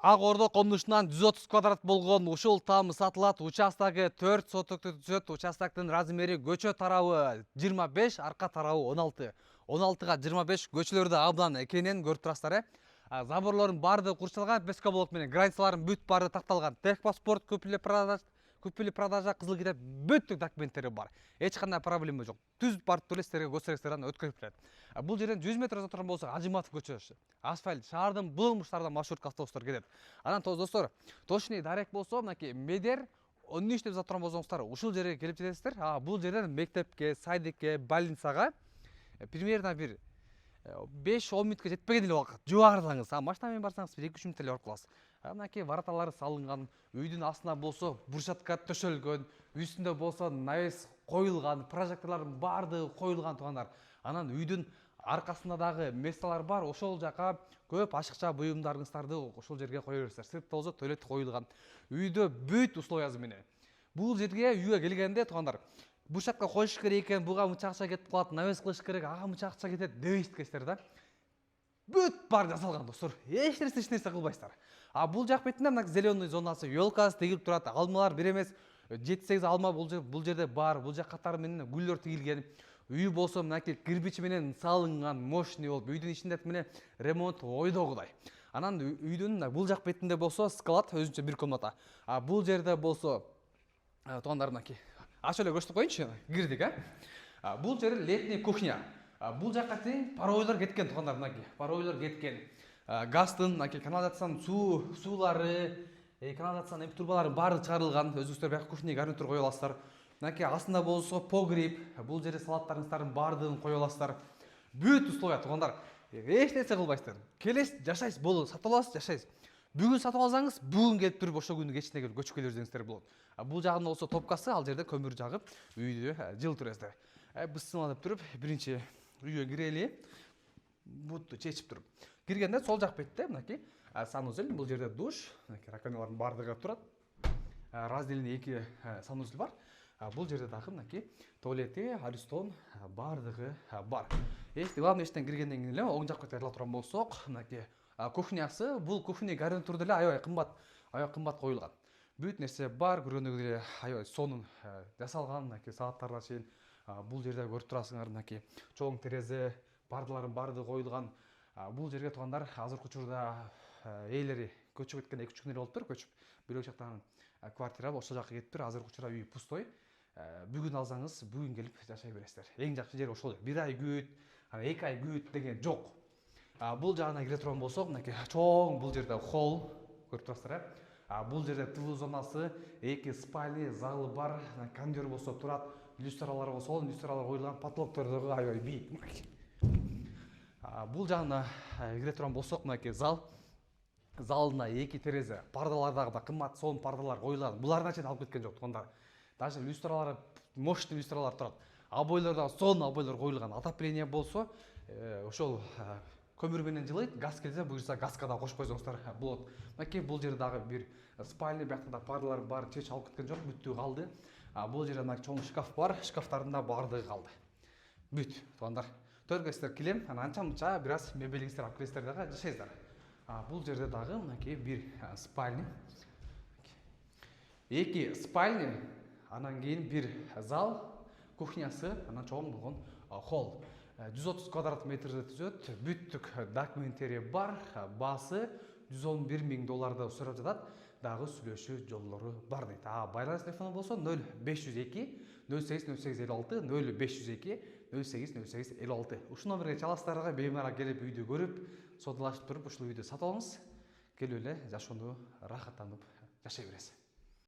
Ак Ордо конушунан 130 квадрат болгон ушул там сатылат. Участогы 4 сотокту түзөт. Участоктун размери көчө тарабы 25, арка тарабы 16. 16га 25 көчөлөрдө абдан кенен көрүп турасыздар. Заборлордун баардыгы курчалган, пескоблок менен границаларын бүт баары такталган. Техпаспорт, көпүлө продажа, кызыл китеп бүттүк документтери бар. Эч кандай проблема жок. Түз барып эле силерге госрегистрдан өткөрүп берет. Бул жерден 100 метр отурган болсо Ажиматов көчөсү. Асфальт шаардын булмуштардан маршрутка автобустар келет. Анан достор, точный дарек болсо, мынакей Медер 13 деп жатырган болсоңуздар, ушул жерге келип жетесиздер. Бул жерден мектепке, садикке, больницага примерно бир 5-10 мүнөткө жетпеген эле убакыт. Жубардаңыз, машина менен барсаңыз 2-3 мүнөттө эле барып каласыз. Мынакей враталары салынган, үйдүн астына болсо брусчатка төшөлгөн, үстүндө болсо навес коюлган, прожекторлордун баардыгы коюлган туугандар. Анан үйдүн аркасында дагы месталар бар. Ошол жака көп ашыкча буюмдарыңыздарды ошол жерге кое бересиздер. Сыртта болсо туалет коюлган. Үйдө бүт условиясы менен. Бул жерге үйгө келгенде туугандар, брусчатка коюш керек экен, буга мынча акча кетип калат, навес кылыш керек, ага мынча акча кетет дебейсиздер да. Бүт баары жасалган достор. Эч нерсе кылбайсыздар. Бул жак бетинде мына зеленый зонасы, ёлкасы тегилип турат. Алмалар бир эмес 7-8 алма бул жерде бар. Бул жак катары менен гүлдөр тигилген. Үй болсо мынакей кирпич менен салынган, мощный болуп, үйдүн ичинде менен ремонт ойдогудай. Анан үйдүн бул жак бетинде болсо склад, өзүнчө бир комната. Бул жерде болсо туугандар мынакей ачып эле көрсөтүп коеюнчу. Кирдик, Бул жер летний кухня. Бул жакка чейин паройлор кеткен туугандар, мынакей. Паройлор кеткен. Газдын, мынакей канализациянын суулары, канализациянын турбалары баары чыгарылган. Өзүңүздөр бияка кухня гарнитур кое аласыздар. Мынакей астында болсо погреб, бул жерде салаттарыңыздардын баардыгын кое аласыздар. Бүт условия туугандар. Эч нерсе кылбайсыздар. Келесиз, жашайсыз, болду, сатып аласыз, жашайсыз. Бүгүн сатып алсаңыз, бүгүн келип туруп ошол күндүн кечинде келип көчүп келе берсеңиздер болот. Бул жагында болсо топкасы, ал жерде көмүр жагып, үйдү жылытырасыздар. Бысымалап туруп, биринчи үйгө кирели. Бутту чечип туруп. Киргенде сол жак бетте мынакей санузел, бул жерде душ, мынакей раковиналардын баардыгы турат. Разделенный 2 санузел бар. Бул жерде дагы мынакей туалети, аристон баардыгы бар. Главный эштен киргенден кийин эле оң жак бетке ала турган болсок, мынакей кухнясы, бул кухня гарнитурда эле аябай кымбат коюлган. Бүт нерсе бар, көргөндөй эле аябай сонун жасалган, мынакей сааттарга чейин. Бул жерде көрүп турасыңар, мынакей чоң терезе, пардалардын баардыгы коюлган. Бул жерге туугандар азыркы учурда ээлери көчүп кеткен 2-3 күн эле болуптур, көчүп бирок жактан квартира ошол жака кетиптир. Азыркы учурда үй пустой. Бүгүн алсаңыз, бүгүн келип жашай бересиздер. Эң жакшы жери ошол. 1 ай күт, 2 ай күт деген жок. Бул жагына кире турган болсок, мынакей чоң бул жерде холл көрүп турасыздар. Бул жерде тылуу зонасы, 2 спальный залы бар, кондер болсо турат, люстралар болсо, люстралар коюлган, потолоктор дагы аябай бийик. Бул жагына кире турган болсок, мынакей зал. Залына 2 терезе, пардалардагы да кымбат сонун пардалар коюлган. Буларына чейин алып кеткен жок туугандар. Даже люстралары, мощный люстралар турат. Обойлордо сонун обойлор коюлган. Отопление болсо, ошол көмүр менен жылыйт, газ келсе, буюрса газга да кошуп койсоңуздар болот. Мынакей бул жерде дагы бир спальня, биякта да пардалар бар, чеч алып кеткен жок, бүттү калды. Бул жерде мына чоң шкаф бар, шкафтардын да баардыгы калды. Бүт туугандар. Төргө сиздер килем, анча-мынча бир аз мебелиңиздер алып келесиздер дагы жашайсыздар. Бул жерде дагы мынакей бир спальня. 2 спальня, анан кийин бир зал, кухнясы, анан чоң болгон холл. 130 квадрат метрди түзөт, бүттүк документтери бар, баасы $111,000 сурап жатат, дагы сүйлөшүү жолдору бар дейт. Байланыш телефону болсо 0502 080856 0502 080856. Ушул номерге чаласыздар, беймара келип үйдү көрүп, содалашып туруп ушул үйдү сатып алыңыз. Келип эле жашоону рахаттанып жашай бересиз.